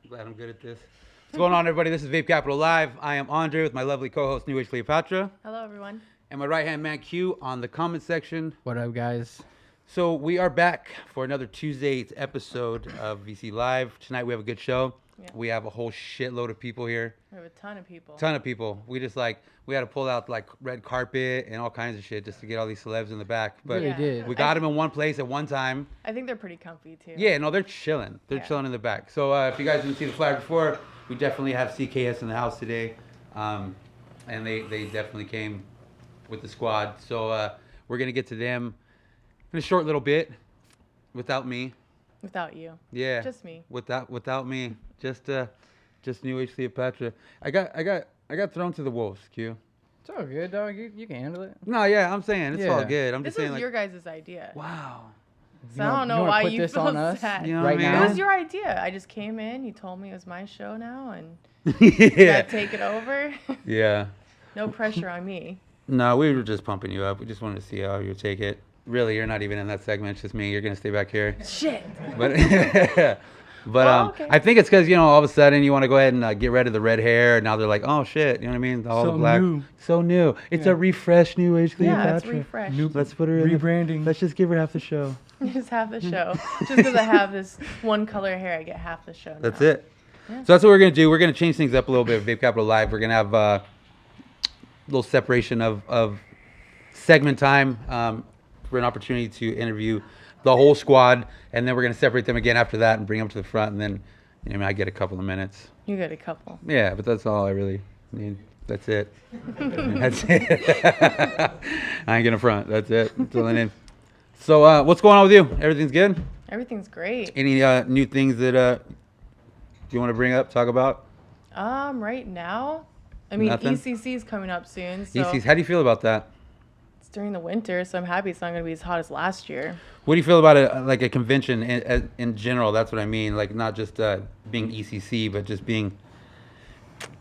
Glad I'm good at this. What's going on, everybody? This is Vape Capital Live. I am Andre with my lovely co-host, New Age Cleopatra. Hello, everyone. And my right-hand man, Q, on the comment section. What up, guys? So we are back for another Tuesday episode of VC Live. Tonight we have a good show. Yeah. We have a whole shitload of people here. We have a ton of people. We had to pull out like red carpet and all kinds of shit just to get all these celebs in the back. But really did. We got them in one place at one time. I think they're pretty comfy too. Yeah, no, they're chilling. They're chilling in the back. So if you guys didn't see the flyer before, we definitely have CKS in the house today. And they definitely came with the squad. So we're going to get to them in a short little bit without me. Without you. Yeah. Just me. Without me. Just New Age Cleopatra. I got thrown to the wolves, Q. It's all good, dog. You can handle it. No, yeah, I'm saying it's all good. I'm just saying, was your guys' idea. Wow. So I don't know why you this feel on us sad. You know right now. It was your idea. I just came in. You told me it was my show now, and Yeah. gotta take it over. Yeah. No pressure on me. No, we were just pumping you up. We just wanted to see how you would take it. Really, you're not even in that segment. It's just me. You're gonna stay back here. Shit. But okay. I think it's because all of a sudden you want to go ahead and get rid of the red hair. Now they're like, oh shit, you know what I mean? All So the black, new. so new. It's a refresh, New Age Cleopatra. Yeah, it's refreshed. Let's put her in. Rebranding. Let's just give her half the show. Just half the show. Just because I have this one color hair, I get half the show now. That's it. Yeah. So that's what we're gonna do. We're gonna change things up a little bit. Vape Capital Live. We're gonna have a little separation of segment time for an opportunity to interview the whole squad, and then we're gonna separate them again after that and bring them to the front, and then I get a couple of minutes. You get a couple. Yeah, but that's all I really need. That's it. That's it. I ain't gonna front. That's it. That's all I need. So what's going on with you? Everything's good? Everything's great. Any new things that you want to bring up, talk about? Right now, I mean, Nothing? ECC is coming up soon. So ECs, how do you feel about that? it's during the winter, so I'm happy it's not going to be as hot as last year. What do you feel about it, like a convention in general? That's what I mean. Like not just being ECC, but just being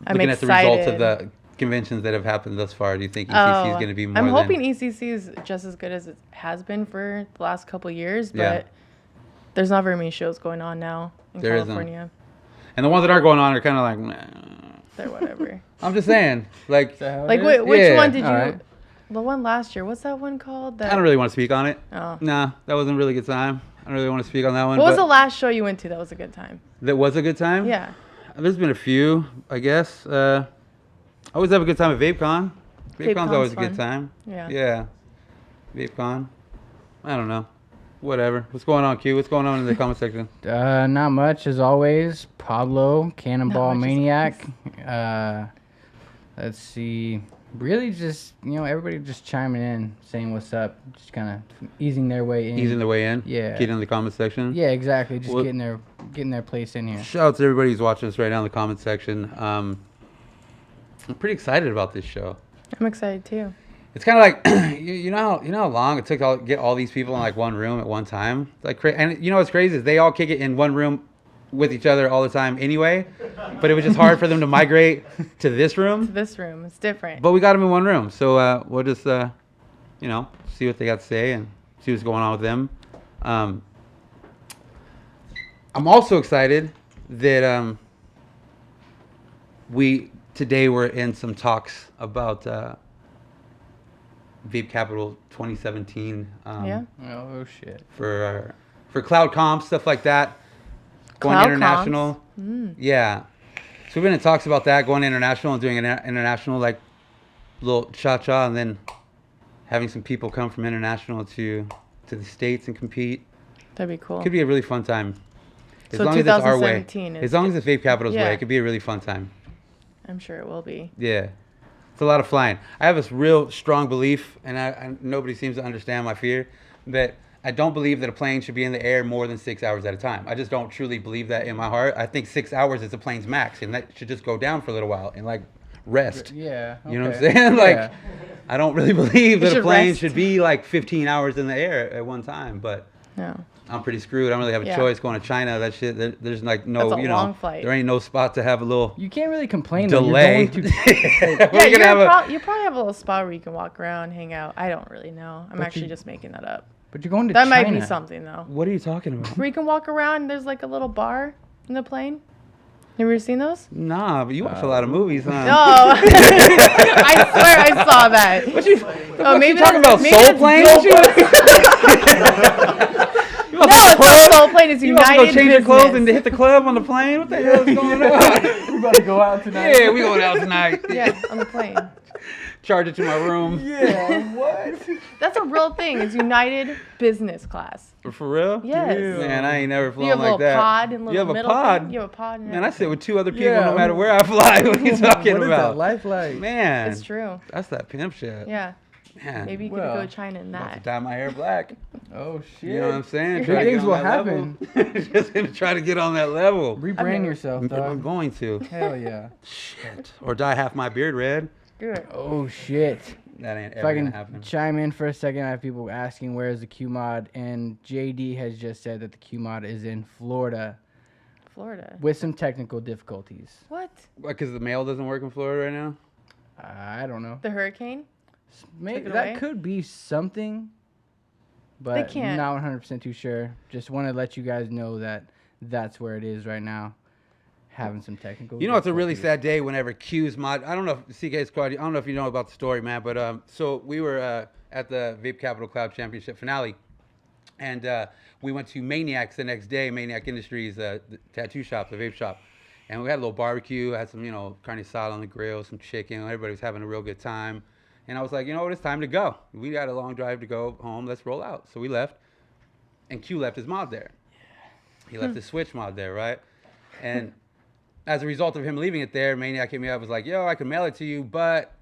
I'm looking excited. at the results of the conventions that have happened thus far. Do you think ECC is going to be more? I'm hoping ECC is just as good as it has been for the last couple of years, but there's not very many shows going on now in California. And the ones that are going on are kind of like, nah. They're whatever. I'm just saying, like, which one did you? Right. The one last year. What's that one called? I don't really want to speak on it. Oh. Nah, that wasn't a really good time. I don't really want to speak on that one. What was the last show you went to that was a good time? That was a good time? Yeah. There's been a few, I guess. I always have a good time at VapeCon. VapeCon's always a good time. Yeah. Yeah. VapeCon. I don't know. Whatever. What's going on, Q? What's going on in the comment section? Not much as always. Pablo, Cannonball Not much as Maniac. Let's see. Really just, everybody just chiming in, saying what's up, just kind of easing their way in. Easing the way in? Yeah. Getting in the comment section? Yeah, exactly. Just getting their place in here. Shout out to everybody who's watching us right now in the comment section. I'm pretty excited about this show. I'm excited too. It's kind of like, you know how long it took to get all these people in like one room at one time? It's like, and you know what's crazy is they all kick it in one room with each other all the time anyway, but it was just hard for them to migrate to this room. It's different. But we got them in one room, so we'll just, see what they got to say and see what's going on with them. I'm also excited that today we're in some talks about Vape Capital 2017. Oh shit. For cloud comp, stuff like that. Going Cloud international. comps? Yeah. So we've been in talks about that, going international and doing an international like little cha-cha, and then having some people come from international to the States and compete. That'd be cool. Could be a really fun time. As So long as it's our way. 2017 is As long as it's Vape Capital's Yeah. way, it could be a really fun time. I'm sure it will be. Yeah. It's a lot of flying. I have this real strong belief, and nobody seems to understand my fear, that I don't believe that a plane should be in the air more than 6 hours at a time. I just don't truly believe that in my heart. I think 6 hours is the plane's max, and that should just go down for a little while and like rest. Yeah. You know what I'm saying? Like, I don't really believe that a should plane rest. should be like 15 hours in the air at one time, but No. I'm pretty screwed. I don't really have a Yeah. choice going to China. That shit, there's like no, That's a long flight. there ain't no spot to have a little You can't really complain. delay. Though. You're going to, We're gonna have a, you probably have a little spot where you can walk around, hang out. I don't really know. I'm But actually you- just making that up. but you're going to That China. might be something though. what are you talking about? Where you can walk around. There's like a little bar in the plane. You ever seen those? Nah, but you watch a lot of movies, huh? No. I swear I saw that. What you? Oh, maybe you talking about maybe Soul Plane? What you? No, it's not Soul Plane. It's You want to United go change your Business. clothes and hit the club on the plane? What the hell is going on? We about to go out tonight. Yeah, we going out tonight. Yeah, on the plane. Charge it to my room. Yeah, what? That's a real thing. It's United Business Class. For real? Yes. Man, I ain't never You flown have a like little that. pod and You little have a middle pod? thing. You have a pod. And Man, I sit with 2 other people Yeah. no matter where I fly. What are you talking What is about? that life like? Man, It's true. that's that pimp shit. Yeah. Man, Maybe you could Well, go to China in about to that. dye my hair black. Oh shit. You know what I'm saying? Good Try to get things on will that happen. level. Just gonna try to get on that level. Rebrand yourself, I'm dog. going to. Hell yeah. Shit. Or dye half my beard red. Do it. Oh shit. That ain't If ever I gonna can happen. chime in for a second, I have people asking where is the Q mod, and JD has just said that the Q mod is in Florida Florida. with some technical difficulties. What? Because the mail doesn't work in Florida right now? I don't know. The hurricane? Maybe Took it that away? could be something, but can't. not 100% too sure. Just want to let you guys know that that's where it is right now, having some technical. You know, it's a really difficulties. sad day whenever Q's mod. I don't know if CKS Squad. I don't know if you know about the story, man. But so we were at the Vape Capital Cloud Championship finale, and we went to Maniac's the next day. Maniac Industries, the tattoo shop, the vape shop, and we had a little barbecue. Had some, carne asada on the grill, some chicken. Everybody was having a real good time, and I was like, you know what, it's time to go. We got a long drive to go home. Let's roll out. So we left, and Q left his mod there. He left his Switch mod there, right? And as a result of him leaving it there, Maniac hit me up, was like, yo, I can mail it to you, but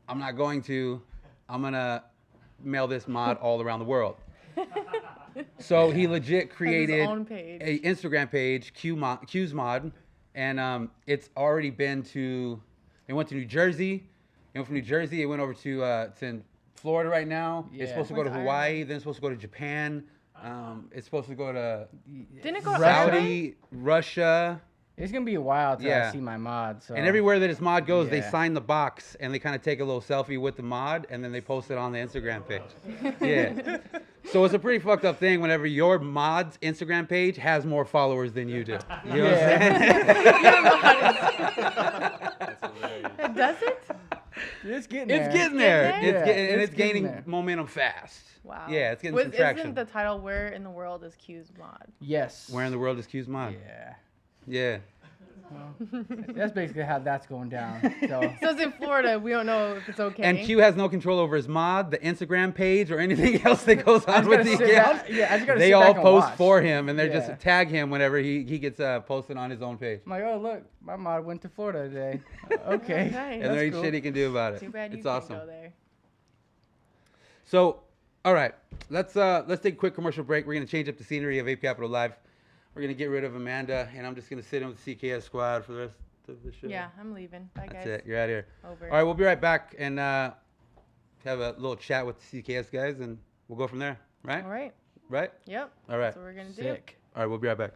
I'm not going to. I'm going to mail this mod all around the world. So he legit created own page. a Instagram page, Q's Mod, and it's already been to, it went to New Jersey. It went from New Jersey, it went over to, it's in Florida right now. Yeah. It's supposed to go to Went to Hawaii, Ireland. then it's supposed to go to Japan. It's supposed to go to Didn't it go to Ireland? Saudi, Russia. It's gonna be a while till Yeah. I see my mod. So And everywhere that his mod goes, they Yeah. sign the box and they kind of take a little selfie with the mod and then they post it on the Instagram page. Yeah. So it's a pretty fucked up thing whenever your mod's Instagram page has more followers than you do. You know what I'm saying? Does it? it's getting there. It's getting there. there? It's Yeah, getting, and it's it's getting gaining there. momentum fast. Wow. Yeah, it's getting some traction. Isn't the title "Where in the World is Q's Mod"? Yes. Where in the world is Q's mod? Yeah. Yeah. That's basically how that's going down. So So it's in Florida. We don't know if it's okay. And Q has no control over his mod, the Instagram page, or anything else that goes on with the account. I just gotta They sit all back and post watch. for him, and they're Yeah. just tag him whenever he gets posted on his own page. I'm like, oh look, my mod went to Florida today. Okay. Nice. And That's there ain't cool. shit he can do about it. Too bad you It's can't awesome. go there. So, all right, let's take a quick commercial break. We're gonna change up the scenery of Vape Capital Live. We're gonna get rid of Amanda, and I'm just gonna sit in with the CKS squad for the rest of the show. Yeah, I'm leaving. Bye, That's guys. it. You're out of here. Over. All right, we'll be right back and have a little chat with the CKS guys, and we'll go from there. Right? All right. Right? Yep. All right. That's what we're gonna do. Sick. All right, we'll be right back.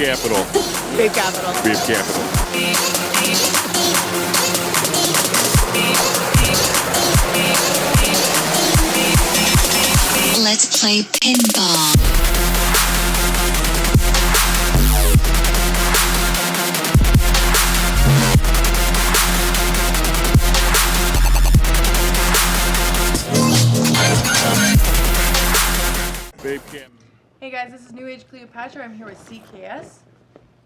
capital. Vape capital. Vape capital. Let's play pinball. Vape capital. Hey guys, this is New Age Cleopatra. I'm here with CKS.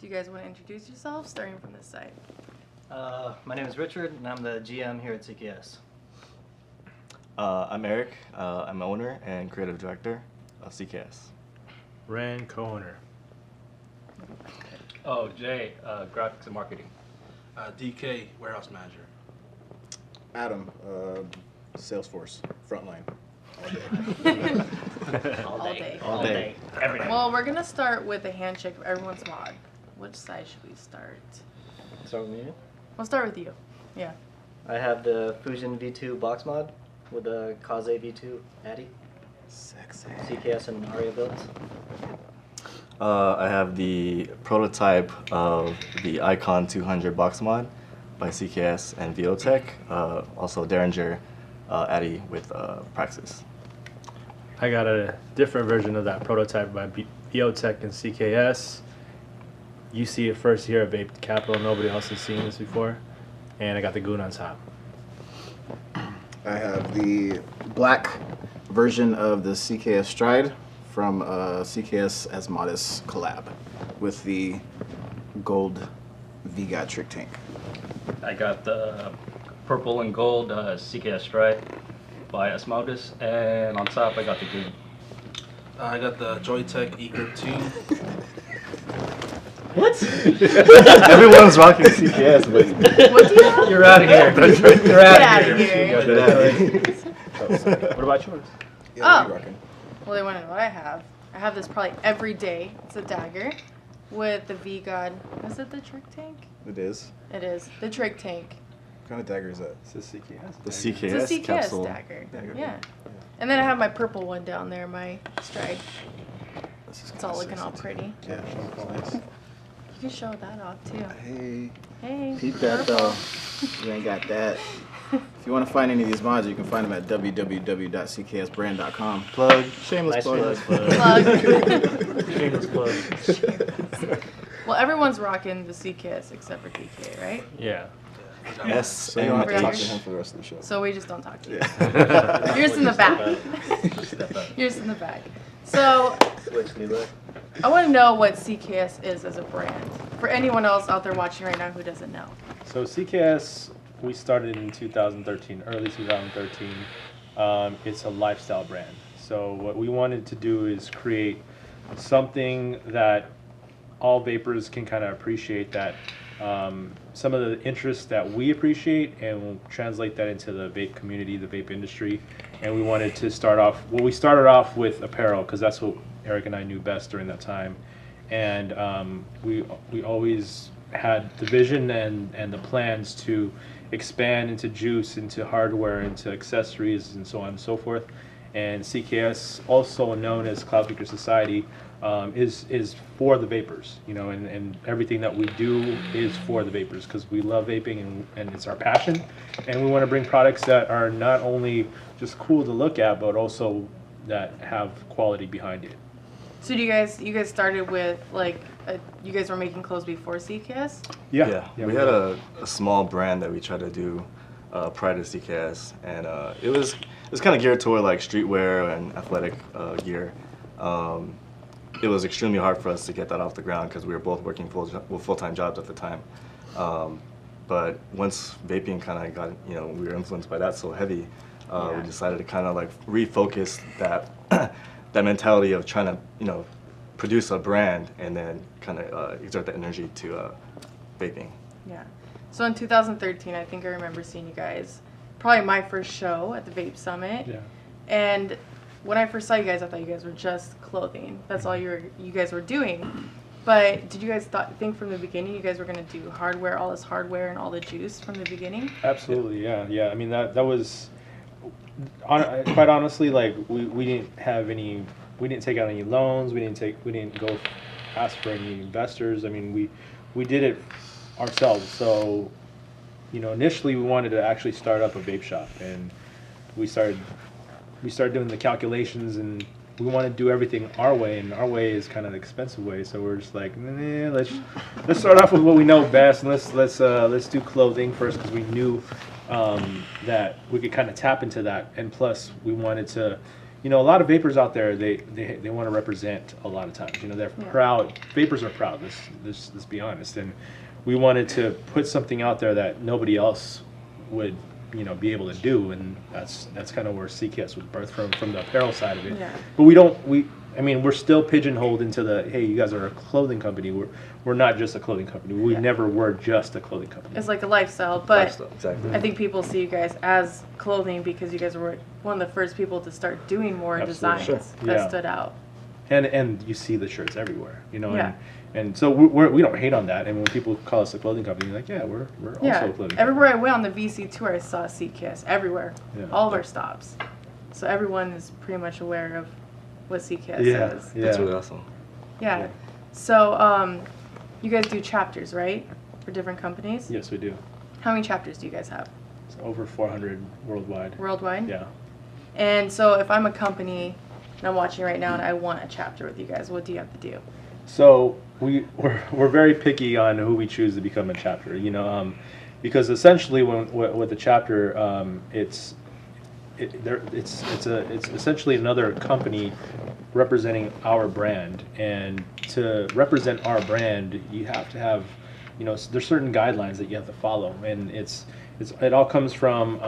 Do you guys want to introduce yourselves, starting from this side? My name is Richard, and I'm the GM here at CKS. I'm Eric. I'm owner and creative director of CKS. Ran, co-owner. Oh, Jay, graphics and marketing. DK, warehouse manager. Adam, Salesforce, frontline. All day. All day. Every day. Well, we're gonna start with a handshake of everyone's mod. Which side should we start? Start with me. We'll start with you. Yeah. I have the Fusion V2 box mod with the Kaze V2 Addy. Sexy. CKS and Aria builds. I have the prototype of the Icon 200 box mod by CKS and Viotech. Also Derringer Addy with Praxis. I got a different version of that prototype by Biotech and CKS. You see it first here at Vape Capital. Nobody else has seen this before. And I got the Goon on top. I have the black version of the CKS Stride from CKS as Modest collab with the gold VGOT trick tank. I got the purple and gold CKS Stride by Asmodus, and on top I got the green. I got the Joytech eGrip 2. What? Everyone's rocking CKS, but What do you have? You're out of here. You're Get out out of of here. here. What about yours? Yeah, Oh. we rocking. Well, they want to know what I have. I have this probably every day. It's a dagger with the V-God. Is it the trick tank? It is. It is. The trick tank. What kind of dagger is that? It's a CKS. the It's CKS, a CKS capsule. dagger. Yeah. And then I have my purple one down there, my Stride. This is It's all kinda looking all sexy, pretty. too. Yeah, nice. You can show that off too. Hey, Hey. peep that purple. though. You ain't got that. If you want to find any of these mods, you can find them at www.cksbrand.com. Plug. Shameless Nice plug. Plug. Shameless plug. Well, everyone's rocking the CKS except for DK, right? Yeah. Yes, So you don't have to Right. talk to him for the rest of the show. So we just don't talk to you. Yeah. You're just in the back. You're just in the back. So Switch me look. I want to know what CKS is as a brand. For anyone else out there watching right now who doesn't know. So CKS, we started in 2013, early 2013. It's a lifestyle brand. So what we wanted to do is create something that all vapors can kind of appreciate, that some of the interests that we appreciate, and we'll translate that into the vape community, the vape industry. And we wanted to start off, well, we started off with apparel because that's what Eric and I knew best during that time. And we always had the vision and the plans to expand into juice, into hardware, into accessories, and so on and so forth. And CKS, also known as Cloud Speaker Society, is for the vapors, you know, and everything that we do is for the vapors because we love vaping and it's our passion. And we want to bring products that are not only just cool to look at, but also that have quality behind it. So do you guys started with like you guys were making clothes before CKS? Yeah, we had a small brand that we tried to do prior to CKS, and it was kind of geared toward like streetwear and athletic gear. It was extremely hard for us to get that off the ground because we were both working full-time jobs at the time. But once vaping kind of got, you know, we were influenced by that so heavy, we decided to kind of like refocus that that mentality of trying to, you know, produce a brand and then kind of exert that energy to vaping. Yeah. So in 2013, I think I remember seeing you guys, probably my first show at the Vape Summit. Yeah. And when I first saw you guys, I thought you guys were just clothing. That's all you guys were doing. But did you guys think from the beginning you guys were going to do hardware, all this hardware and all the juice from the beginning? Absolutely, yeah. I mean, that was, quite honestly, like we didn't have any, we didn't take out any loans. We didn't go ask for any investors. I mean, we did it ourselves. So, initially we wanted to actually start up a vape shop, and we started doing the calculations, and we want to do everything our way, and our way is kind of the expensive way. So we're just like, nah, let's start off with what we know best, and let's do clothing first, because we knew that we could kind of tap into that, and plus we wanted to, a lot of vapors out there, they want to represent a lot of times. They're proud. Vapors are proud. Let's be honest, and we wanted to put something out there that nobody else would be able to do, and that's kind of where CKS was birthed from the apparel side of it. Yeah. But we're still pigeonholed into the, hey, you guys are a clothing company. We're not just a clothing company. We never were just a clothing company. It's like a lifestyle, but Lifestyle, exactly. I think people see you guys as clothing because you guys were one of the first people to start doing more designs that stood out. And you see the shirts everywhere, Yeah. and so we don't hate on that. And when people call us a clothing company, you're like, yeah, we're also a clothing Everywhere company. I went on the VC tour, I saw CKS everywhere, all of our stops. So everyone is pretty much aware of what CKS is. Yeah. That's really awesome. Yeah. So you guys do chapters, right, for different companies? Yes, we do. How many chapters do you guys have? It's over 400 worldwide. Worldwide? Yeah. And so if I'm a company and I'm watching right now and I want a chapter with you guys, what do you have to do? So we're very picky on who we choose to become a chapter, because essentially with the chapter, it's essentially another company representing our brand, and to represent our brand, you have to have, there's certain guidelines that you have to follow, and it all comes from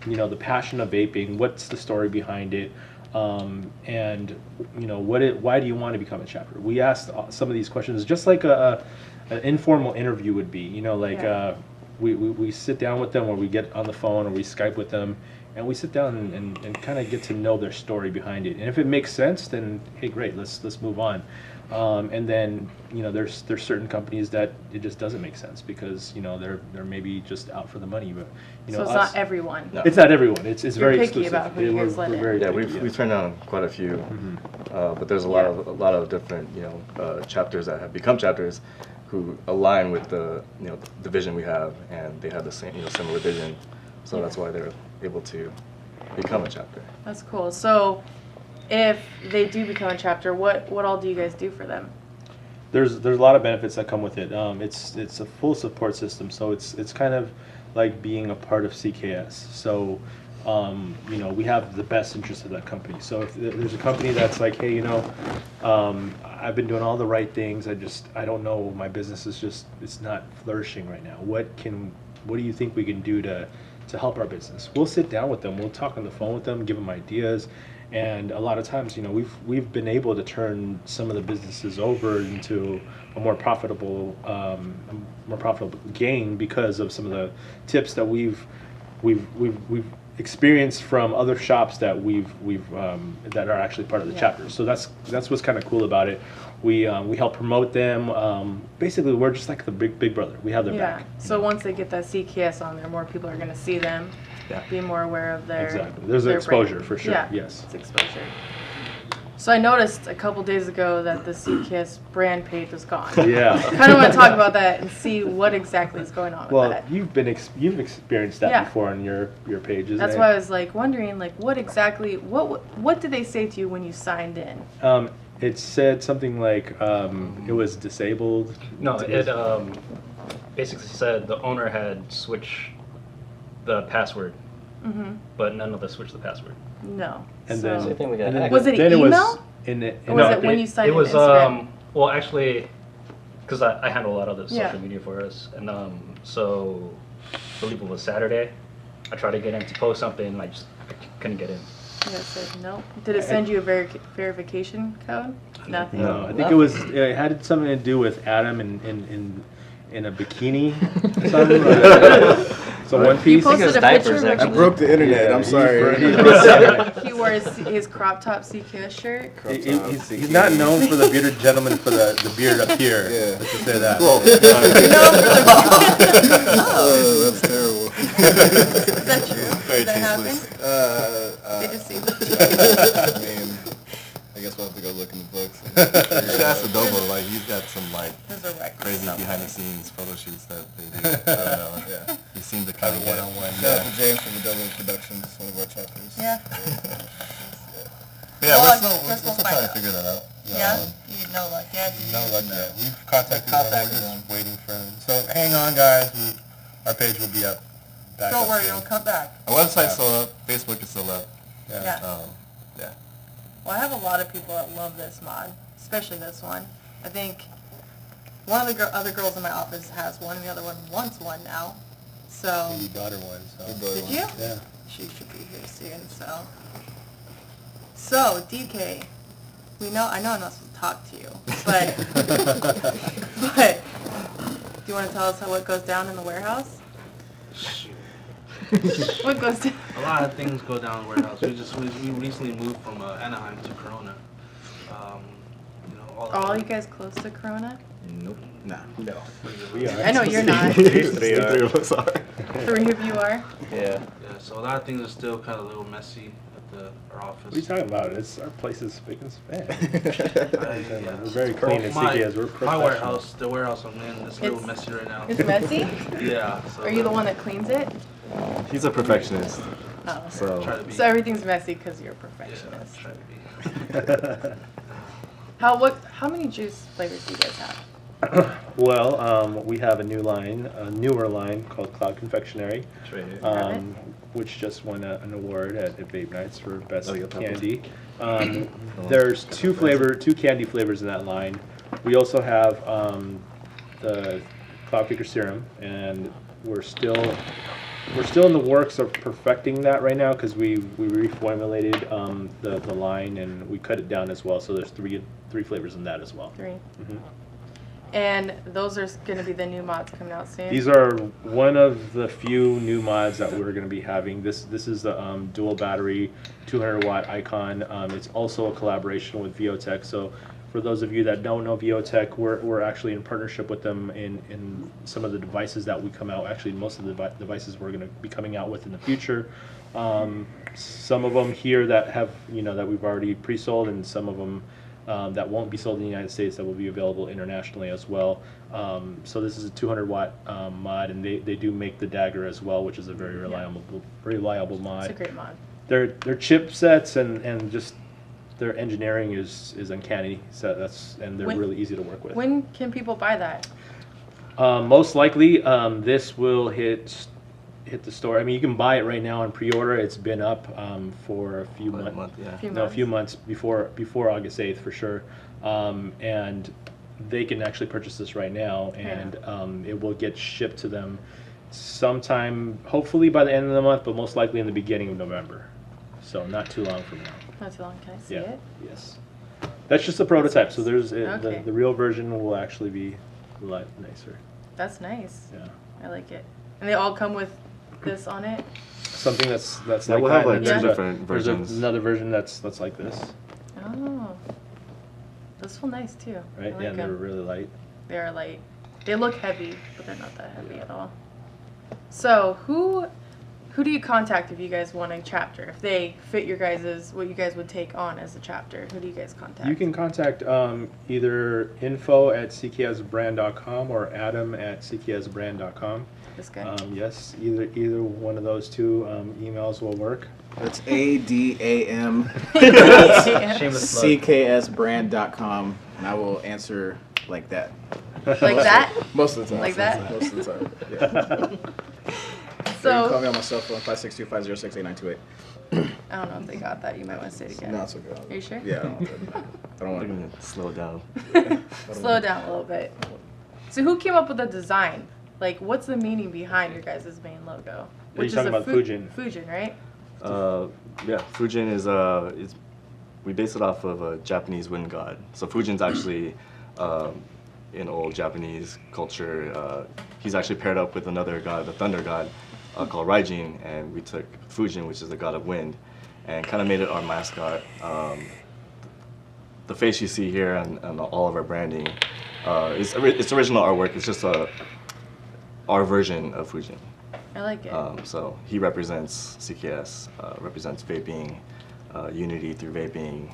the passion of vaping. What's the story behind it? And why do you want to become a chapter? We asked some of these questions just like an informal interview would be. We sit down with them, or we get on the phone, or we Skype with them, and we sit down and kind of get to know their story behind it. And if it makes sense, then hey, great, let's move on. And then there's certain companies that it just doesn't make sense because they're maybe just out for the money. But so it's not everyone. No. It's not everyone. It's You're very picky exclusive. about who you guys let in. Yeah, we've turned down quite a few, but there's a lot of different chapters that have become chapters who align with the the vision we have, and they have the same similar vision, so that's why they're able to become a chapter. That's cool. So if they do become a chapter, what all do you guys do for them? There's a lot of benefits that come with it. It's a full support system, so it's kind of like being a part of CKS. So we have the best interest of that company. So if there's a company that's like, hey, I've been doing all the right things, I don't know, my business is it's not flourishing right now. What do you think we can do to help our business? We'll sit down with them, we'll talk on the phone with them, give them ideas. And a lot of times, we've been able to turn some of the businesses over into a more profitable gain because of some of the tips that we've experienced from other shops that that are actually part of the chapter. So that's what's kind of cool about it. We help promote them. Basically, we're just like the big brother. We have their back. So once they get that CKS on there, more people are going to see them. Yeah. Be more aware of their Exactly. There's their exposure brand. for sure. Yeah, Yes. it's exposure. So I noticed a couple days ago that the CKS brand page was gone. Yeah. I kind of want to talk about that and see what exactly is going on with that. You've experienced that before on your pages. That's why I was wondering what exactly what did they say to you when you signed in? It said something like it was disabled. No, it basically said the owner had switched the password, but none of us switched the password. No. And so. So I think we got hacked. Was it then email? Or was it when you signed it was in Instagram? well, actually, because I handle a lot of the Yeah. social media for us, and so I believe it was Saturday. I tried to get in to post something, and I couldn't get in. Yeah, it said no. Did it send you a verification code? Nothing. No, I think it had something to do with Adam in a bikini. So one He piece. posted a picture of I broke the internet. I'm sorry. He wore his crop top CKS shirt. He's not known for the bearded gentleman for the beard up here. Yeah. Let's just say that. Oh, that's terrible. Is that true? Did that happen? They just see. I mean, I guess just want to go look in the books. You should ask Adobo. Like he's got some like There's a record crazy somewhere. behind the scenes photo shoots that they do. I don't know. Yeah. He seemed to kind of get Shout out to James from Adobo Productions, one of our chapters. Yeah. Yeah, Well, we're still trying to figure that out. Yeah? You know, like, yeah. No luck yet. We've contacted them. We're just waiting for them. So hang on, guys. Our page will be up. Don't worry, it'll come back. Our website's still up. Facebook is still up. Yeah. Yeah. Well, I have a lot of people that love this mod, especially this one. I think one of the other girls in my office has one, and the other one wants one now. So. You got her one. So. Did you? Yeah. She should be here soon. So DK, I know I'm not supposed to talk to you, but do you want to tell us what goes down in the warehouse? What goes down? A lot of things go down in the warehouse. We recently moved from Anaheim to Corona. All you guys close to Corona? Nope. Nah. No. We are. I know you're not. Three of us are. 3 of you are? Yeah. Yeah, so a lot of things are still kind of a little messy at our office. What are you talking about? Our place is spick and span. Yeah. We're very clean at CKS. We're professional. My warehouse, the warehouse I'm in, is a little messy right now. It's messy? Yeah. So Are you the one that cleans it? He's a perfectionist. Oh. So Everything's messy because you're a perfectionist. Yeah, try to be. How many juice flavors do you guys have? Well, we have a newer line called Cloud Confectionery, which just won an award at Vape Nights for best candy. There's two candy flavors in that line. We also have the Cloud Kicker Serum, and we're still in the works of perfecting that right now because we reformulated the line and we cut it down as well. So there's three flavors in that as well. 3. Mm-hmm. And those are going to be the new mods coming out soon? These are one of the few new mods that we're going to be having. This is the dual battery 200 watt icon. It's also a collaboration with Viotech. So for those of you that don't know Viotech, we're actually in partnership with them in some of the devices that we come out. Actually, most of the devices we're going to be coming out with in the future. Some of them here that have that we've already pre-sold, and some of them that won't be sold in the United States that will be available internationally as well. So this is a 200 watt mod, and they do make the Dagger as well, which is a very reliable mod. It's a great mod. Their chipsets and just their engineering is uncanny. So they're really easy to work with. When can people buy that? Most likely, this will hit the store. I mean, you can buy it right now on pre-order. It's been up for a few months. A few months before August 8th for sure. And they can actually purchase this right now, and it will get shipped to them sometime, hopefully by the end of the month, but most likely in the beginning of November. So not too long from now. Not too long. Can I see it? Yes. That's just a prototype. So there's Okay. the real version will actually be a lot nicer. That's nice. Yeah. I like it. And they all come with this on it? Something that's Yeah, like we'll that. have like and two there's different there's versions. another version that's like this, Oh. Those feel nice too. right? I like Yeah, and they're them. really light. They are light. They look heavy, but they're not that heavy at all. So who do you contact if you guys want a chapter? If they fit your what you guys would take on as a chapter, who do you guys contact? You can contact either info@cksbrand.com or adam@cksbrand.com. This guy? Yes, either one of those two emails will work. That's ADAM CKSbrand.com, and I will answer like that. Like that? Most of the time. Like that? Most of the time. Yeah. So you can call me on my cell phone 562-506-8928. I don't know if they got that. You might want to say it again. No, it's okay. Are you sure? Yeah, I don't want to slow it down. Slow it down a little bit. So who came up with the design? Like, what's the meaning behind your guys' main logo? Are you talking about Fujin? Fujin, right? Yeah, Fujin is we base it off of a Japanese wind god. So Fujin's actually in old Japanese culture. He's actually paired up with another god, the thunder god, called Raijin, and we took Fujin, which is the god of wind, and kind of made it our mascot. The face you see here on all of our branding, it's original artwork. It's just our version of Fujin. I like it. So he represents CKS, represents vaping, unity through vaping,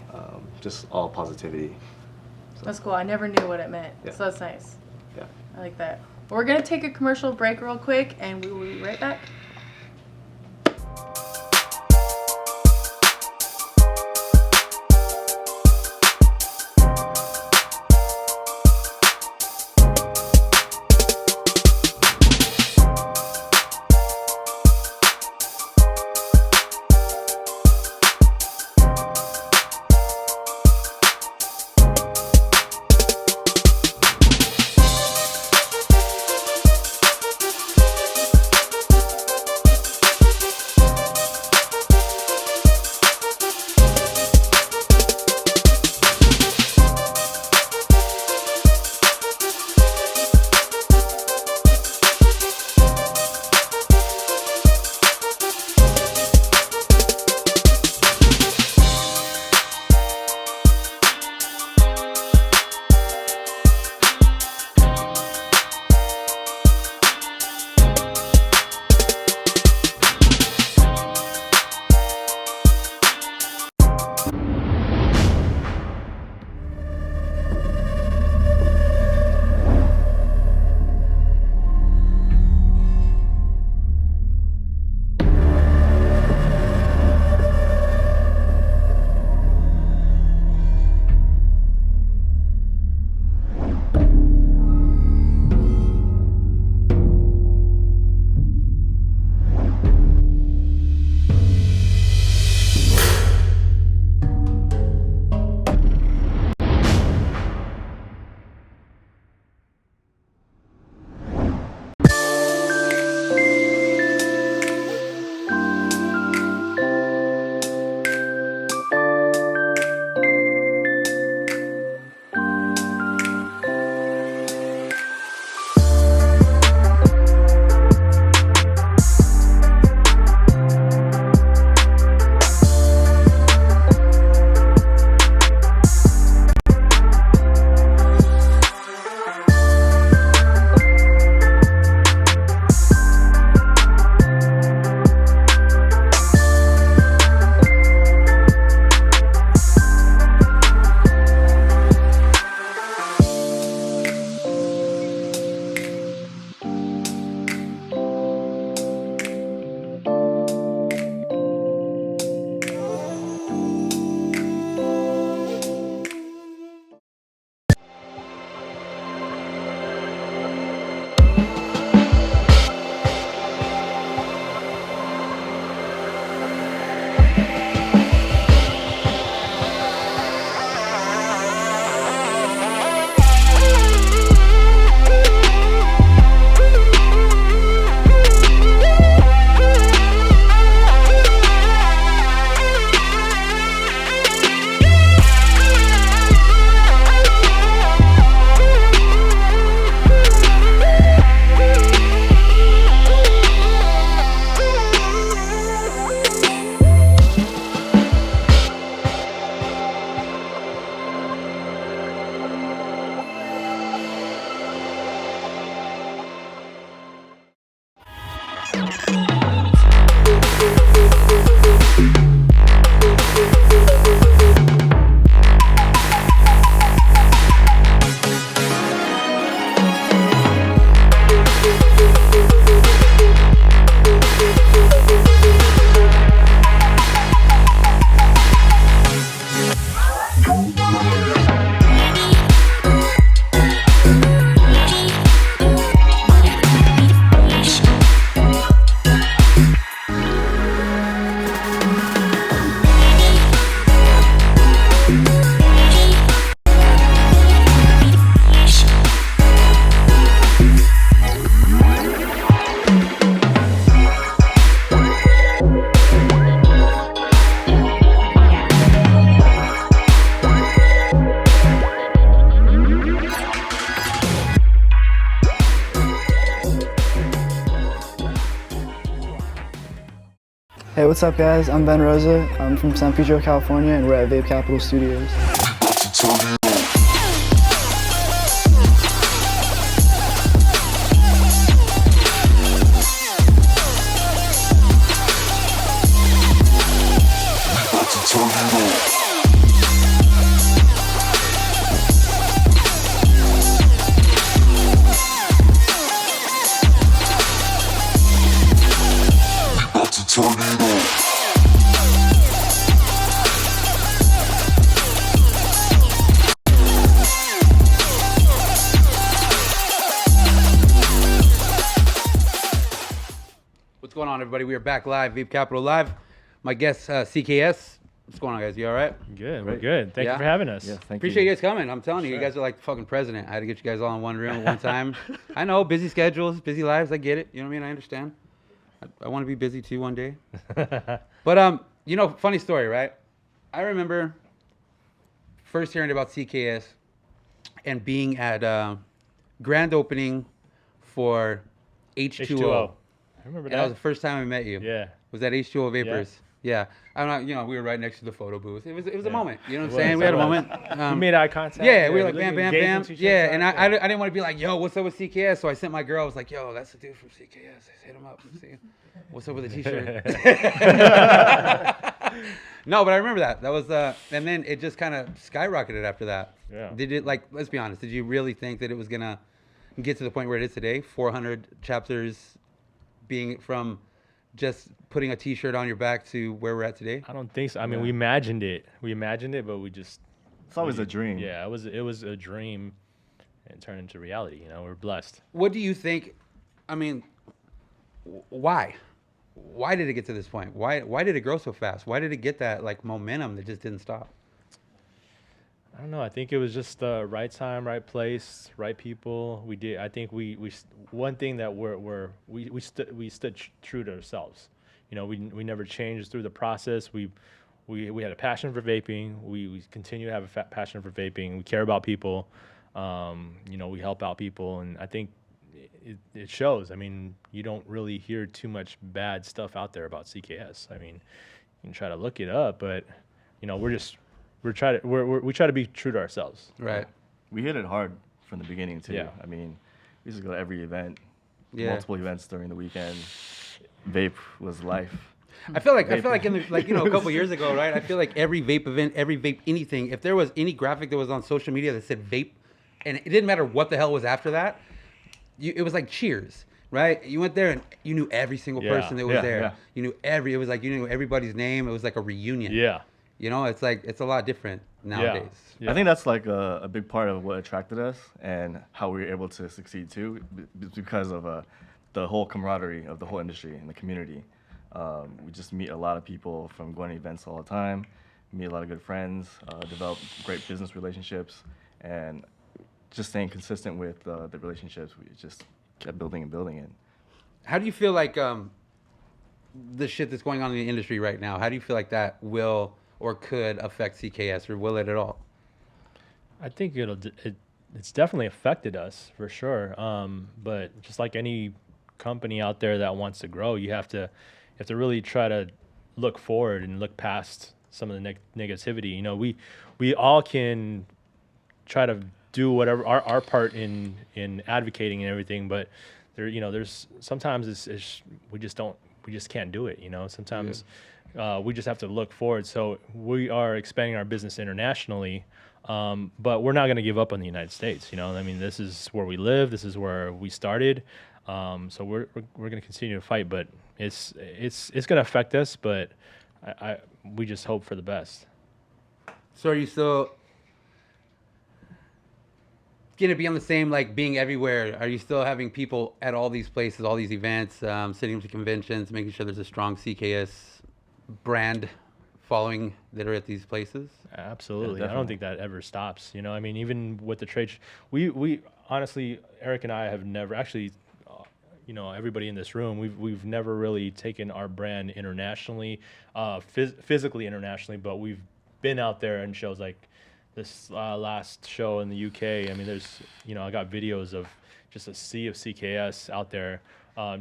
just all positivity. That's cool. I never knew what it meant. Yeah. So that's nice. Yeah. I like that. We're going to take a commercial break real quick, and we will be right back. Hey, what's up guys? I'm Ben Rosa. I'm from San Pedro, California, and we're at Vape Capital Studios. Turn What's going on, everybody? We are back live, Vape Capital Live. My guest, CKS. What's going on, guys? You all right? Good. We're good. Thank you for having us. Appreciate you guys coming. I'm telling you, you guys are like the fucking president. I had to get you guys all in one room at one time. I know, busy schedules, busy lives. I get it. You know what I mean? I understand. I want to be busy too one day. But you know, funny story, right? I remember first hearing about CKS and being at grand opening for H2O. I remember That was the first time I met you. Yeah. Was that H2O Vapors? Yeah. I'm not, you know, we were right next to the photo booth. It was a moment. You know what I'm saying? We had a moment. We made eye contact. Yeah, we were like, bam, bam, gazing bam. into each Yeah, other's and eyes. I didn't want to be like, yo, what's up with CKS? So I sent my girl. I was like, yo, that's the dude from CKS. I hit him up. See, what's up with the t-shirt? No, but I remember that. That was, and then it just kind of skyrocketed after that. Yeah. Did it, like, let's be honest, did you really think that it was going to get to the point where it is today? 400 chapters being from just putting a t-shirt on your back to where we're at today? I don't think so. I mean, we imagined it. But we just. It's always a dream. Yeah, it was a dream, and turned into reality. You know, we're blessed. What do you think? I mean, why? Why did it get to this point? Why did it grow so fast? Why did it get that like momentum that just didn't stop? I don't know. I think it was just the right time, right place, right people. I think we one thing that we stood true to ourselves. You know, we never changed through the process. We had a passion for vaping. We continue to have a passion for vaping. We care about people. You know, we help out people, and I think it shows. I mean, you don't really hear too much bad stuff out there about CKS. I mean, you can try to look it up, but you know, we try to be true to ourselves. Right. We hit it hard from the beginning too. Yeah. I mean, we used to go to every event, Yeah. multiple events during the weekend. Vape was life. I feel like in the, like, you know, a couple years ago, right? I feel like every vape event, every vape anything, if there was any graphic that was on social media that said vape, and it didn't matter what the hell was after that, it was like cheers, right? You went there and you knew every single person that was there. Yeah. You knew it was like you knew everybody's name. It was like a reunion. Yeah. You know, it's like it's a lot different nowadays. Yeah. I think that's like a big part of what attracted us and how we were able to succeed too, because of the whole camaraderie of the whole industry and the community. We just meet a lot of people from going to events all the time, meet a lot of good friends, develop great business relationships, and just staying consistent with the relationships. We just kept building and building it. How do you feel like the shit that's going on in the industry right now? How do you feel like that will or could affect CKS, or will it at all? I think it's definitely affected us for sure. But just like any company out there that wants to grow, you have to really try to look forward and look past some of the negativity. You know, we all can try to do whatever our part in advocating and everything, but there's sometimes we just can't do it. You know, sometimes we just have to look forward. So we are expanding our business internationally, but we're not going to give up on the United States. You know, I mean, this is where we live. This is where we started. So we're going to continue to fight, but it's going to affect us. But we just hope for the best. So are you still going to be on the same, like, being everywhere? Are you still having people at all these places, all these events, sitting to conventions, making sure there's a strong CKS brand following that are at these places? Absolutely. I don't think that ever stops. You know, I mean, even with the trade, we honestly, Eric and I have never actually, you know, everybody in this room, we've never really taken our brand internationally, physically internationally, but we've been out there in shows like this last show in the UK. I mean, there's, you know, I got videos of just a sea of CKS out there.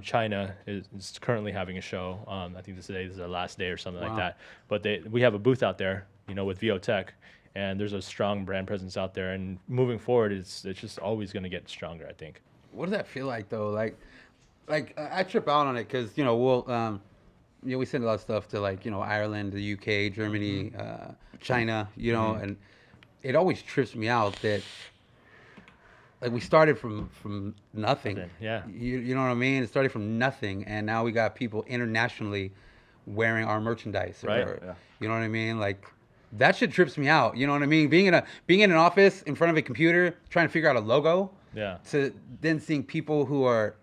China is currently having a show. I think today is their last day or something like that. But we have a booth out there, you know, with VOTech, and there's a strong brand presence out there. And moving forward, it's just always going to get stronger, I think. What does that feel like, though? Like I trip out on it because, you know, you know, we send a lot of stuff to, like, you know, Ireland, the UK, Germany, China, you know, and it always trips me out that, like, we started from nothing. Yeah. You know what I mean? It started from nothing, and now we got people internationally wearing our merchandise. Right. Or, Yeah. You know what I mean? Like, that shit trips me out. You know what I mean? Being in an office in front of a computer trying to figure out a logo. Yeah. To then seeing people who are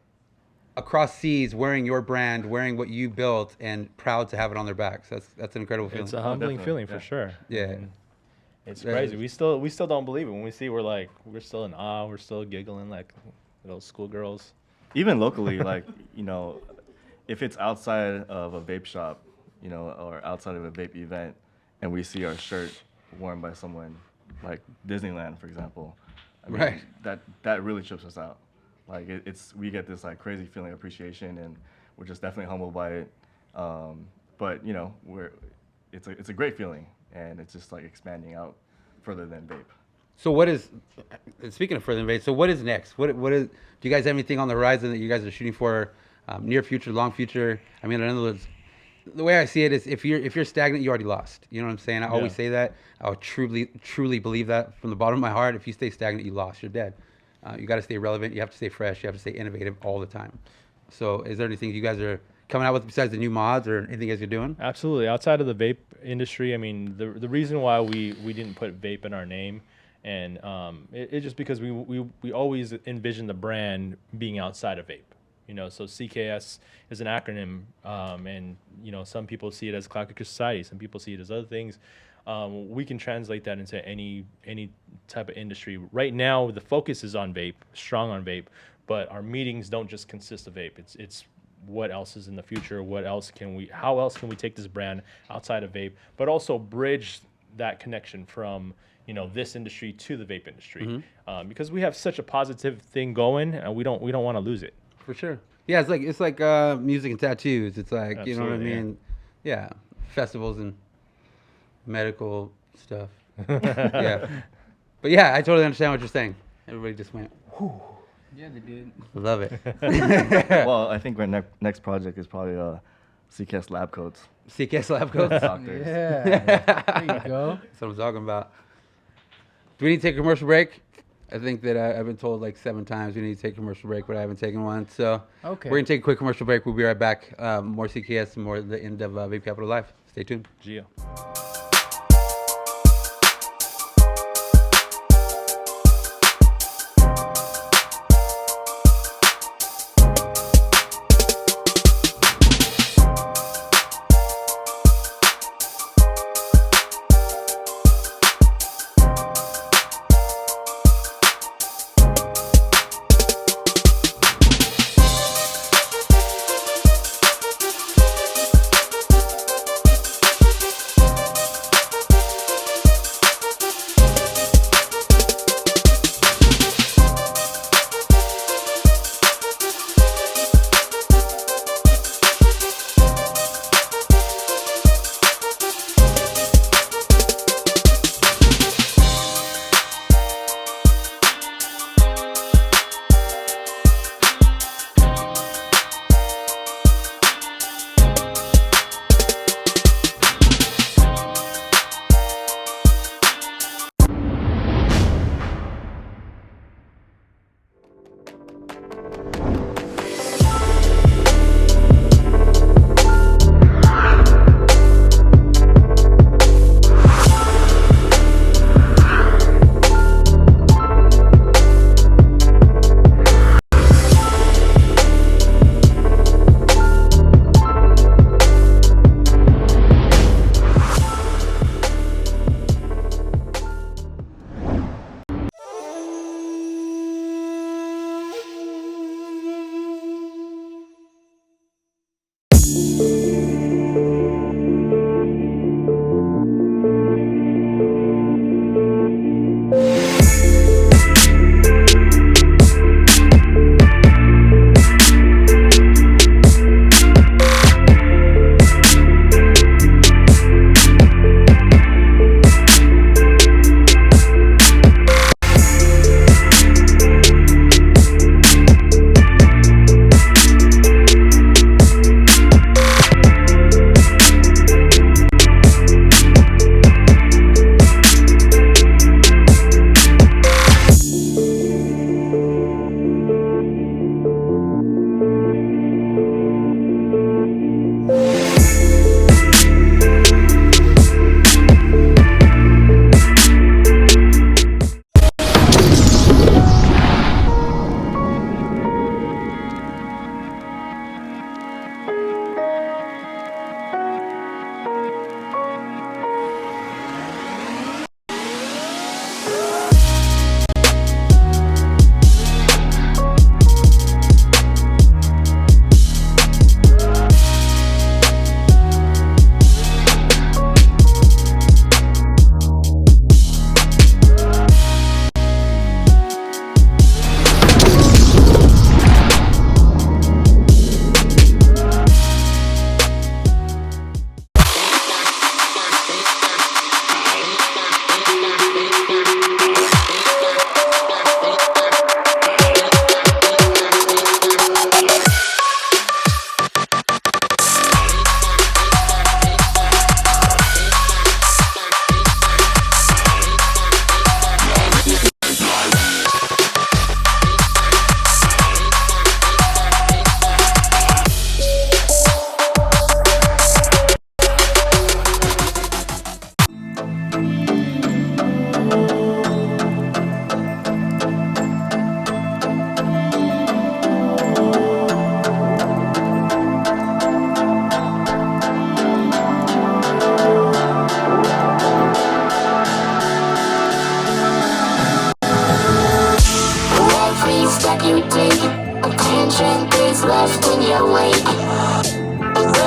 across seas wearing your brand, wearing what you built, and proud to have it on their backs. That's an incredible feeling. It's a humbling feeling for sure. Yeah. And it's crazy. We still don't believe it. When we see, we're still in awe. We're still giggling like those schoolgirls. Even locally, like, you know, if it's outside of a vape shop, you know, or outside of a vape event, and we see our shirt worn by someone like Disneyland, for example, I mean, Right. that really trips us out. Like we get this like crazy feeling of appreciation, and we're just definitely humbled by it. But you know, it's a great feeling, and it's just like expanding out further than vape. So what is, speaking of further than vape, so what is next? What is, do you guys have anything on the horizon that you guys are shooting for, near future, long future? I mean, in other words, the way I see it is if you're stagnant, you already lost. You know what I'm saying? I always say that. I truly believe that from the bottom of my heart. If you stay stagnant, you lost. You're dead. You got to stay relevant. You have to stay fresh. You have to stay innovative all the time. So is there anything you guys are coming out with besides the new mods or anything you guys are doing? Absolutely. Outside of the vape industry, I mean, the reason why we didn't put vape in our name, and it's just because we always envisioned the brand being outside of vape. You know, so CKS is an acronym, and you know, some people see it as Classic Society, some people see it as other things. We can translate that into any type of industry. Right now, the focus is on vape, strong on vape, but our meetings don't just consist of vape. It's what else is in the future? How else can we take this brand outside of vape, but also bridge that connection from, you know, this industry to the vape industry, because we have such a positive thing going, and we don't want to lose it. For sure. Yeah, it's like music and tattoos. It's like, Absolutely, you know what I mean? Yeah. Festivals and medical stuff. Yeah. But yeah, I totally understand what you're saying. Everybody just went, whew. Yeah, they did. Love it. Well, I think our next project is probably CKS lab coats. CKS lab coats? Doctors. Yeah. There you go. That's what I'm talking about. Do we need to take a commercial break? I think that I've been told like 7 times we need to take a commercial break, but I haven't taken one. So Okay. we're going to take a quick commercial break. We'll be right back. More CKS and more the end of Vape Capital Live. Stay tuned. Gio.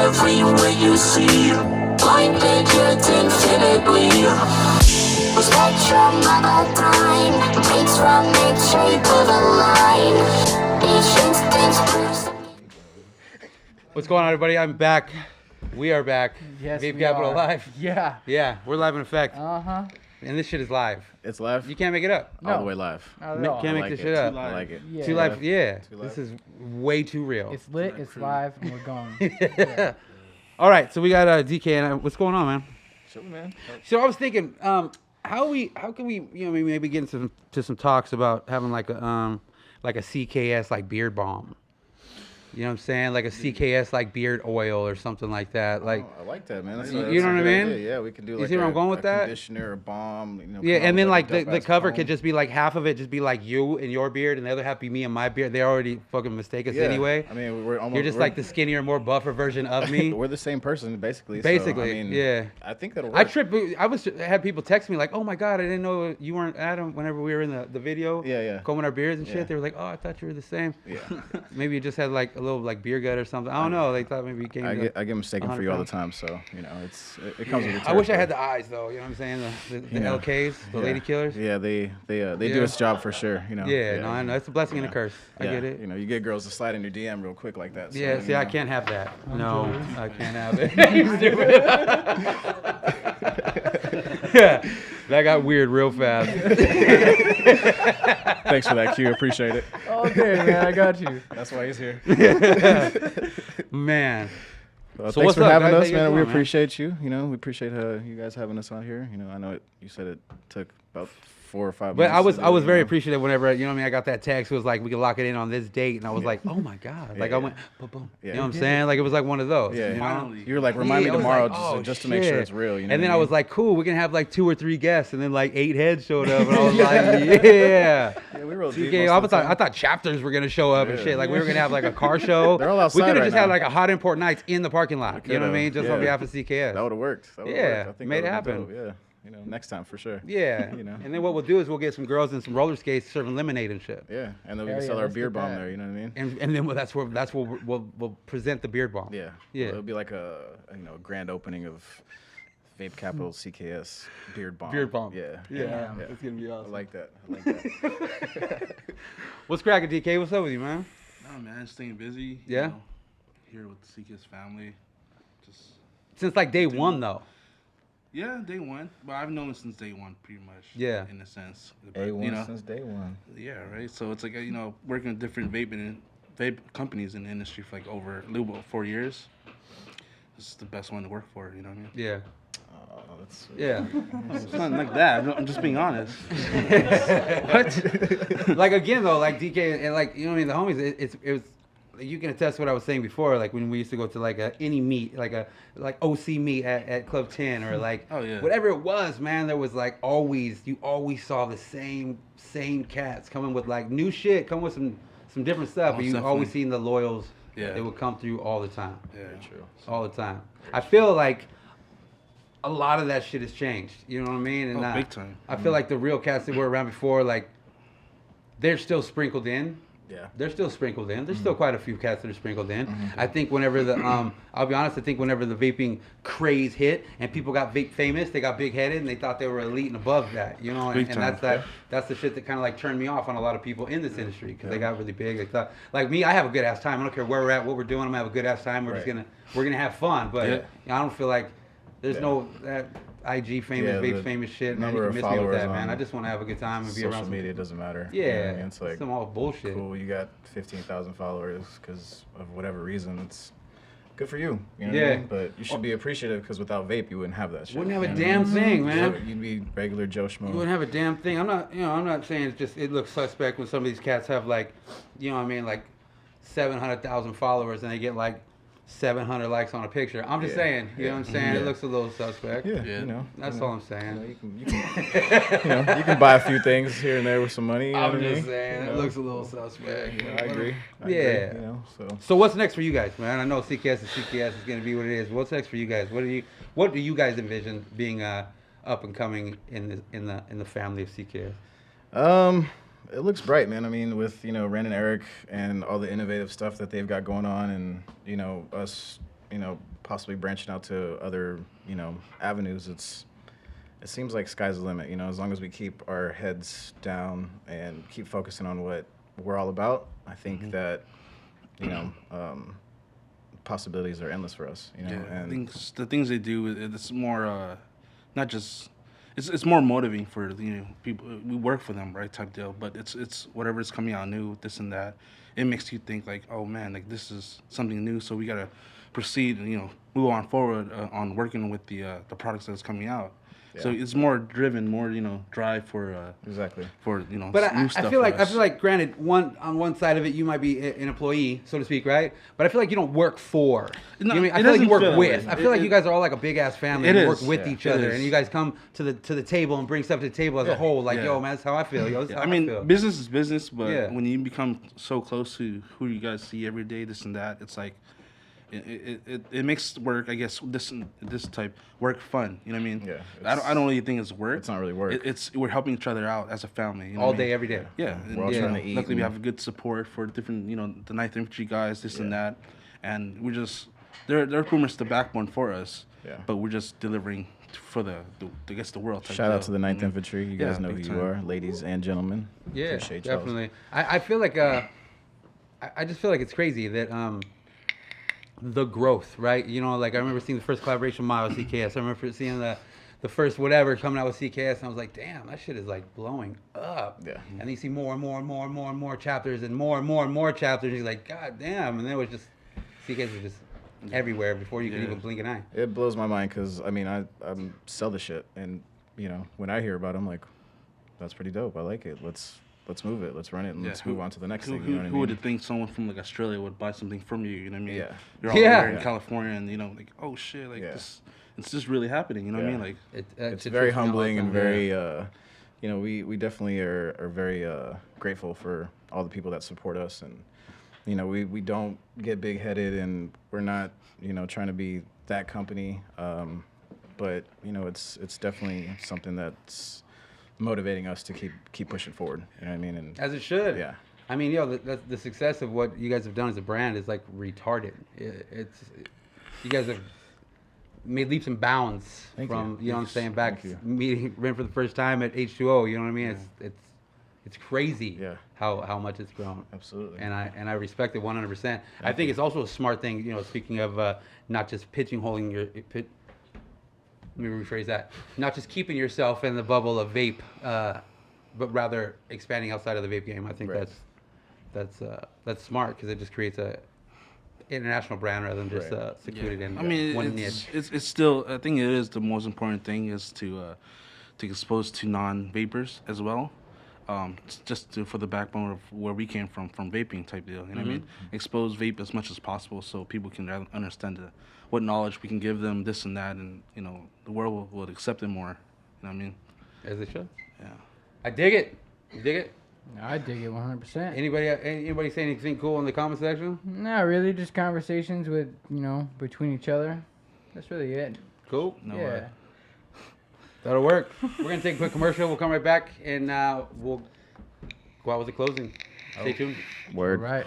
everywhere you see. Blinded yet infinitely. The spectrum of a time breaks from its shape of a line. Each instance. What's going on, everybody? I'm back. We are back. Yes, Vape we Capital are. live. Yeah. Yeah, we're live in effect. Uh-huh. And this shit is live. It's live? You can't make it up. All the way live. Not at all. Can't I make like this it. shit up. I like it. Yeah. Too live. Yeah. Too live. This is way too real. It's lit, it's live, and we're going. Yeah. All right, so we got DK and what's going on, man? Sure, man. So I was thinking, how can we, maybe get into some talks about having like a CKS like beard balm. You know what I'm saying? Like a CKS like beard oil or something like that. Like I like that, man. That's you that's know a what I good mean? idea. Yeah, we can do You like see where I'm going with that? conditioner, a balm. You know, Yeah, come out and then with like a the dope-ass cover comb. could just be like half of it just be like you and your beard, and the other half be me and my beard. They already fucking mistake us Yeah. anyway. I mean, we're almost. You're just like the skinnier, more buffer version of me. We're the same person, basically. Basically, so, I mean, yeah. I think that'll I work. had people text me like, "Oh my god, I didn't know you weren't Adam." Whenever we were in the video, Yeah. combing our beards and shit, Yeah. they were like, "Oh, I thought you were the same." Yeah. Maybe you just had like a little like beer gut or something. I don't know. They thought maybe you came. I get mistaken for you all the 100 time, so it comes with the I wish I territory. had the eyes though. You know what I'm saying? The You know, LKs, the yeah. lady killers. Yeah, they do Yeah. its job for sure. You know. Yeah, no, I know. It's a blessing and a curse. I Yeah, get it. You know, you get girls to slide in your DM real quick like that. So, Yeah, you see, I know. can't have that. No, I can't have it. You stupid. Yeah, that got weird real fast. Thanks for that, Q. Appreciate it. Okay, man, I got you. That's why he's here. Man. Well, So thanks what's for up, having guys? us, How you man. guys We doing, man? appreciate you. You know, we appreciate you guys having us on here. You know, I know you said it took about 4 or 5 But minutes. I was very appreciative. appreciative whenever, you know what I mean, I got that text. It was like, we could lock it in on this date. And I was like, oh my God. Like, I went, boom, boom. Yeah. You know what I'm saying? Like, it was like one of those. Yeah. You know? Finally. You were like, remind me I was tomorrow like, oh, just to make sure shit. it's real. You know And then what I was like, cool, we're going to have like 2 or 3 guests. And then like 8 heads showed up. And I was like, yeah. Yeah, we rolled deep TK, most of the time. I thought chapters were going to show up and Yeah. shit. Like, we were going to have like a car show. They're all We outside could have right just had now. like a hot import nights in the parking lot. You know what I mean? could've, Just on yeah. behalf of CKS. That would have worked. That would've Yeah, worked. I think made that it would've been happen. dope. Yeah. You know, next time for sure. Yeah. You know. And then what we'll do is we'll get some girls and some roller skates serving lemonade and shit. Yeah, and then we Hell can yeah, sell our let's beer get bomb that. there. You know what I mean? And then that's where we'll present the beard balm. Yeah. Yeah. Well, it'll be like a grand opening of Vape Capital CKS beard bomb. Beard balm. Yeah. Yeah. It's gonna be awesome. I like that. I like that. What's cracking, DK? What's up with you, man? No, man, staying busy. Yeah? You know, here with the CKS family. Just Since like day one, though. yeah, day one. But I've known it since day one, pretty much. Yeah. In a sense. But, A1 you know, since day one. yeah, right. So it's like working with different vape companies in the industry for like over a little over 4 years. This is the best one to work for. You know what I mean? Yeah. Oh, that's Yeah. It's not like that. I'm just being honest. What? Like again though, like DK and like, you know what I mean, the homies, it was, you can attest to what I was saying before, like when we used to go to like any meet, like OC meet at Club 10 or like Oh, yeah. whatever it was, man, there was like you always saw the same cats coming with like new shit, coming with some different stuff, but Most you always definitely. seen the loyals. Yeah. They would come through all the time. Yeah. true. All the time. I feel like a lot of that shit has changed. You know what I mean? And Oh, big time. I feel like the real cats that were around before, like, they're still sprinkled in. Yeah. They're still sprinkled in. There's still quite a few cats that are sprinkled in. I think whenever I'll be honest, I think whenever the vaping craze hit and people got vape famous, they got big headed and they thought they were elite and above that, you know? Big And time. that's the shit that kind of like turned me off on a lot of people in this industry because they got really big. They thought, like me, I have a good ass time. I don't care where we're at, what we're doing. I'm gonna have a good ass time. We're gonna have fun. But Yeah. I don't feel like there's no that IG famous, Yeah, vape the famous shit. Man, you number can of miss me with that, followers man. on I just want to have a good time and be around Social some media doesn't matter. Yeah, You know what I mean? It's like some all bullshit. cool. You got 15,000 followers because of whatever reason. It's good for you. You know what Yeah. I mean? But you should be appreciative because without vape, you wouldn't have that shit. Wouldn't have a you know damn what I mean? thing, man. You'd be regular Joe Schmo. You wouldn't have a damn thing. I'm not saying it's just it looks suspect when some of these cats have like, you know what I mean, like 700,000 followers and they get like 700 likes on a picture. I'm just Yeah. saying, you know what I'm saying? Yeah. It looks a little suspect. Yeah, Yeah. you know. That's you know, all I'm saying. You can, you can buy a few things here and there with some money. You know I'm what I just mean? saying, You it know? looks a little suspect. I agree. Yeah. You know, so. So what's next for you guys, man? I know CKS is gonna be what it is. What's next for you guys? What do you guys envision being up and coming in the family of CKS? It looks bright, man. I mean, with Ren and Eric and all the innovative stuff that they've got going on, and us, possibly branching out to other, avenues, it seems like sky's the limit. As long as we keep our heads down and keep focusing on what we're all about, I think that, possibilities are endless for us. Yeah, I and think the things they do, it's more not just. It's more motivating for people. We work for them, right? Type deal. But it's whatever is coming out new, this and that. It makes you think like, oh man, like this is something new. So we gotta proceed and move on forward on working with the products that's coming out. Yeah. So it's more driven, more drive for exactly for But new I stuff. feel for like us. granted, on one side of it, you might be an employee, so to speak, right? But I feel like you don't work for. No, You know what I mean? I it feel like you doesn't work feel that with. way. I feel like It- you guys are all like a big ass family. It And you work is. with Yeah, each it other, is. and you guys come to the table and bring stuff to the table as a whole. Like, Yeah. yo, man, that's how I feel. Yo, that's Yeah, how I mean, feel. business is business, but Yeah. when you become so close to who you guys see every day, this and that, it's like it makes work. I guess this type work fun. You know what I mean? Yeah, I don't really think it's work. it's not really work. It's we're helping each other out as a family. You know All what I day, mean? every day. Yeah, We're all trying to eat Luckily, we and- have good support for different, the 9th Infantry guys, this and that, and we just they're pretty much the backbone for us. Yeah. But we're just delivering for the I guess the world. Type Shout out deal. to the 9th Mhm. Infantry. You Yeah, guys know who big you time. are, ladies and gentlemen. Yeah, Appreciate y'all. definitely. I feel like I just feel like it's crazy that the growth, right? Like I remember seeing the first collaboration model with CKS. I remember seeing the first whatever coming out with CKS, and I was like, damn, that shit is like blowing up. Yeah. And then you see more and more and more and more and more chapters and more and more chapters. And you're like, god damn. And then it was just CKS was just everywhere before you could even blink an eye. It blows my mind because I sell the shit, and when I hear about it, I'm like, that's pretty dope. I like it. Let's move it. Let's run it, and let's move on to the next thing. You know what I Who would mean? think someone from like Australia would buy something from you? You know what I mean? Yeah. You're all Yeah. here in Yeah. California, and like, oh shit, like Yeah. this, it's just really happening. You know what I Yeah. mean? Like, It's it very trips me out all the humbling and time. very, we definitely are very grateful for all the people that support us, and we don't get big headed, and we're not trying to be that company, but it's definitely something that's motivating us to keep pushing forward. You know what I mean? And As it should. Yeah. I mean, the success of what you guys have done as a brand is like retarded. You guys have made leaps and bounds Thank from you. you know what I'm saying, back Thank you. meeting Ren for the first time at H2O. You know what I mean? It's crazy. Yeah. How much it's grown. Absolutely. And I respect it 100%. I think it's also a smart thing. Speaking of not just pigeonholing your let me rephrase that. Not just keeping yourself in the bubble of vape, but rather expanding outside of the vape game. I think Right. that's smart because it just creates a international brand rather than just Right. secluded in I mean, one niche. it's still. I think it is the most important thing is to expose to non-vapors as well. For the backbone of where we came from vaping type deal. You know what I mean? Expose vape as much as possible so people can understand what knowledge we can give them, this and that, and the world will accept it more. You know what I mean? As it should. Yeah. I dig it. You dig it? I dig it 100%. Anybody say anything cool in the comment section? No, really, just conversations with between each other. That's really it. Cool. No, Yeah. That'll work. We're gonna take a quick commercial. We'll come right back and we'll go out with the closing. Stay tuned. Word. Right.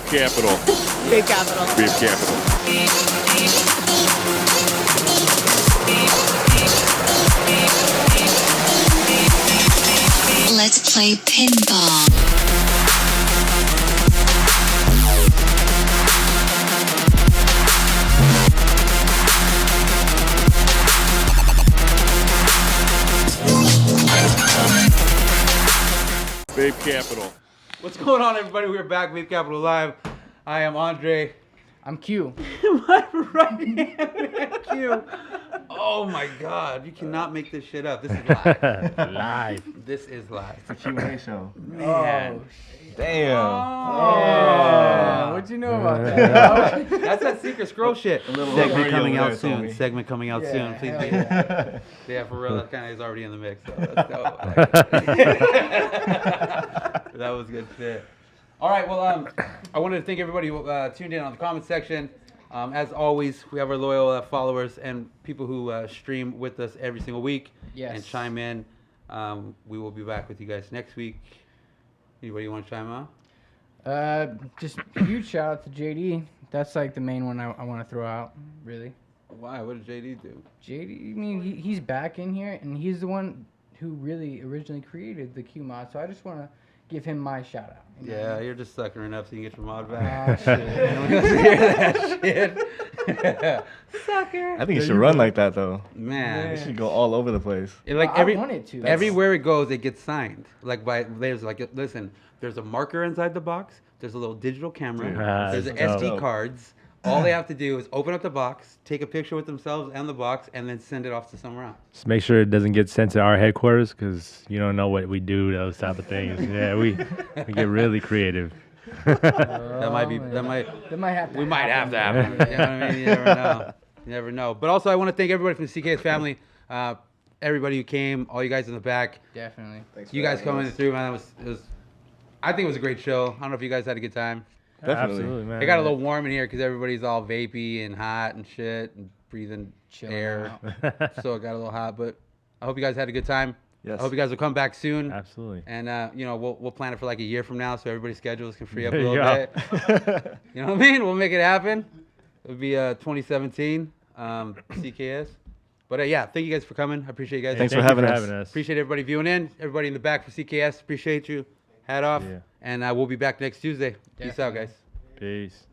Capital. Vape Capital. Vape Capital. Let's play pinball. Vape Capital. What's going on, everybody? We're back, Vape Capital Live. I am Andre. I'm Q. My right hand man, Q. Oh my God, you cannot make this shit up. This is live. Live. This is live. It's a Q&A show. Man. Damn. Oh, what'd you know about that? That's that secret scroll shit. Segment coming out soon. Segment coming out soon. Please be. Yeah, for real. That kind of is already in the mix. So that's dope. That was good shit. All right. Well, I wanted to thank everybody who tuned in on the comment section. As always, we have our loyal followers and people who stream with us every single week and chime in. We will be back with you guys next week. Anybody want to chime out? Just a huge shout out to JD. That's like the main one I want to throw out, really. Why? What did JD do? JD, I mean, he's back in here, and he's the one who really originally created the Q mod. So I just want to give him my shout out. You know? Yeah, you're just suckering up so you can get your mod back. Oh, shit. Nobody wants to hear that shit. Sucker. I think it should run like that though. Man, it should go all over the place. I want it to. Everywhere it goes, it gets signed. Like there's listen, there's a marker inside the box. There's a little digital camera. There's the SD cards. All they have to do is open up the box, take a picture with themselves and the box, and then send it off to somewhere else. Just make sure it doesn't get sent to our headquarters because you don't know what we do, those type of things. Yeah, we get really creative. That might have to. We might have to happen. You know what I mean? You never know. You never know. But also, I want to thank everybody from the CKS family. Everybody who came, all you guys in the back. Definitely. Thanks you guys coming through, man. It was. I think it was a great show. I don't know if you guys had a good time. Definitely. Absolutely, man. It got a little warm in here because everybody's all vapey and hot and shit and breathing air. So it got a little hot. But I hope you guys had a good time. Yes. I hope you guys will come back soon. Absolutely. And we'll plan it for like a year from now, so everybody's schedules can free up a little bit. You know what I mean? We'll make it happen. It'll be 2017 CKS. But yeah, thank you guys for coming. I appreciate you guys. Thanks for having us. Appreciate everybody viewing in. Everybody in the back for CKS. Appreciate you. Hat off. Yeah. And we'll be back next Tuesday. Peace out, guys. Peace.